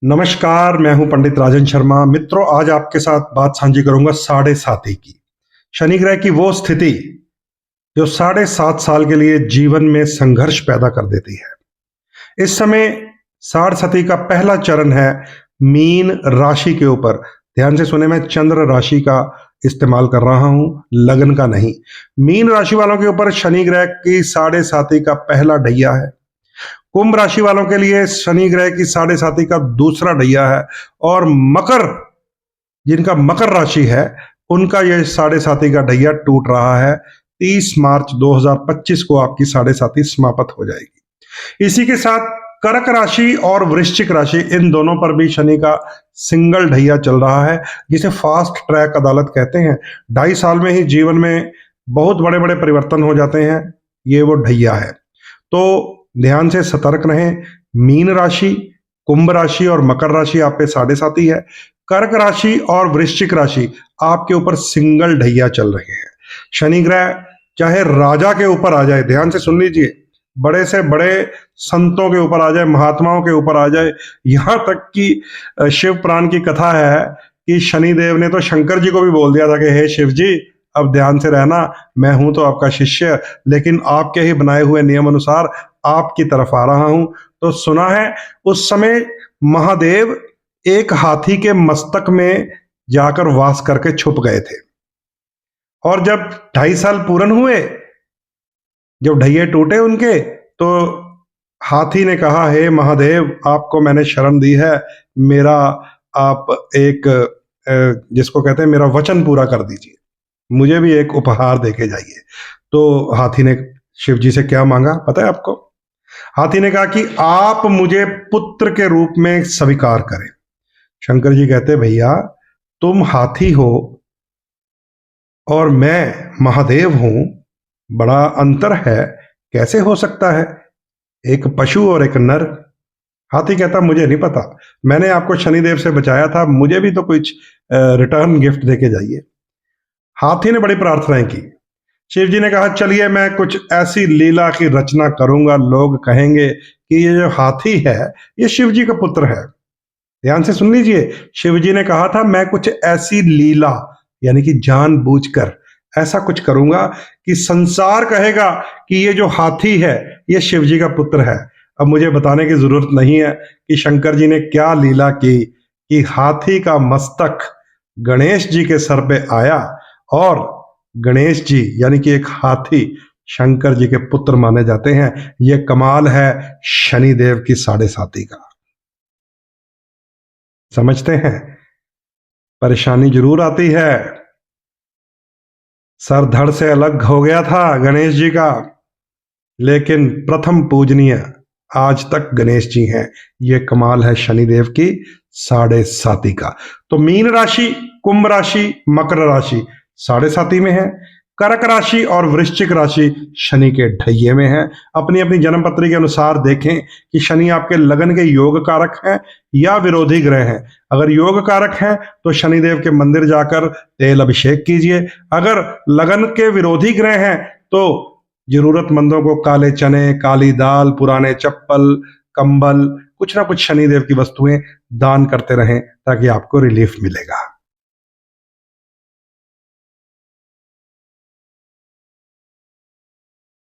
नमस्कार, मैं हूं पंडित राजन शर्मा। मित्रों, आज आपके साथ बात साझी करूंगा साढ़े साथी की। शनि ग्रह की वो स्थिति जो 7.5 साल के लिए जीवन में संघर्ष पैदा कर देती है। इस समय साढ़े साथी का पहला चरण है मीन राशि के ऊपर। ध्यान से सुने, मैं चंद्र राशि का इस्तेमाल कर रहा हूं, लगन का नहीं। मीन राशि वालों के ऊपर शनि ग्रह की साढ़े साथी का पहला ढैया है। कुंभ राशि वालों के लिए शनि ग्रह की साढ़े साथी का दूसरा ढैया है। और मकर, जिनका मकर राशि है, उनका यह साढ़े साथी का ढैया टूट रहा है। 30 मार्च 2025 को आपकी साढ़े साथी समाप्त हो जाएगी। इसी के साथ कर्क राशि और वृश्चिक राशि, इन दोनों पर भी शनि का सिंगल ढैया चल रहा है, जिसे फास्ट ट्रैक अदालत कहते हैं। 2.5 साल में ही जीवन में बहुत बड़े बड़े परिवर्तन हो जाते हैं, ये वो ढैया है। तो ध्यान से सतर्क रहें। मीन राशि, कुंभ राशि और मकर राशि आप पे साढ़े साथी है। कर्क राशि और वृश्चिक राशि आपके ऊपर सिंगल ढैया चल रहे हैं। शनि ग्रह चाहे राजा के ऊपर आ जाए, ध्यान से सुन लीजिए, बड़े से बड़े संतों के ऊपर आ जाए, महात्माओं के ऊपर आ जाए, यहां तक कि शिव पुराण की कथा है कि शनिदेव ने तो शंकर जी को भी बोल दिया था कि हे शिव जी, अब ध्यान से रहना, मैं हूं तो आपका शिष्य, लेकिन आपके ही बनाए हुए नियम अनुसार आपकी तरफ आ रहा हूं। तो सुना है उस समय महादेव एक हाथी के मस्तक में जाकर वास करके छुप गए थे। और जब 2.5 साल पूर्ण हुए, जब ढैये टूटे उनके, तो हाथी ने कहा, हे महादेव, आपको मैंने शरण दी है, मेरा आप एक जिसको कहते हैं मेरा वचन पूरा कर दीजिए, मुझे भी एक उपहार देके जाइए। तो हाथी ने शिव जी से क्या मांगा पता है आपको? हाथी ने कहा कि आप मुझे पुत्र के रूप में स्वीकार करें। शंकर जी कहते, भैया तुम हाथी हो और मैं महादेव हूं, बड़ा अंतर है, कैसे हो सकता है, एक पशु और एक नर। हाथी कहता, मुझे नहीं पता, मैंने आपको शनिदेव से बचाया था, मुझे भी तो कुछ रिटर्न गिफ्ट देके जाइए। हाथी ने बड़ी प्रार्थनाएं की। शिव जी ने कहा, चलिए मैं कुछ ऐसी लीला की रचना करूंगा, लोग कहेंगे कि ये जो हाथी है ये शिव जी का पुत्र है। ध्यान से सुन लीजिए, शिव जी ने कहा था मैं कुछ ऐसी लीला, यानी कि जानबूझकर ऐसा कुछ करूंगा कि संसार कहेगा कि ये जो हाथी है ये शिव जी का पुत्र है। अब मुझे बताने की जरूरत नहीं है कि शंकर जी ने क्या लीला की कि हाथी का मस्तक गणेश जी के सर पे आया और गणेश जी यानी कि एक हाथी शंकर जी के पुत्र माने जाते हैं। यह कमाल है शनिदेव की साढ़े साथी का। समझते हैं, परेशानी जरूर आती है। सर धड़ से अलग हो गया था गणेश जी का, लेकिन प्रथम पूजनीय आज तक गणेश जी हैं। यह कमाल है शनिदेव की साढ़े साथी का। तो मीन राशि, कुंभ राशि, मकर राशि साढ़े साथी में है। कर्क राशि और वृश्चिक राशि शनि के ढैये में है। अपनी अपनी जन्म पत्री के अनुसार देखें कि शनि आपके लगन के योग कारक हैं या विरोधी ग्रह हैं। अगर योग कारक हैं तो शनिदेव के मंदिर जाकर तेल अभिषेक कीजिए। अगर लगन के विरोधी ग्रह हैं तो जरूरतमंदों को काले चने, काली दाल, पुराने चप्पल, कंबल, कुछ ना कुछ शनिदेव की वस्तुएं दान करते रहें ताकि आपको रिलीफ मिलेगा।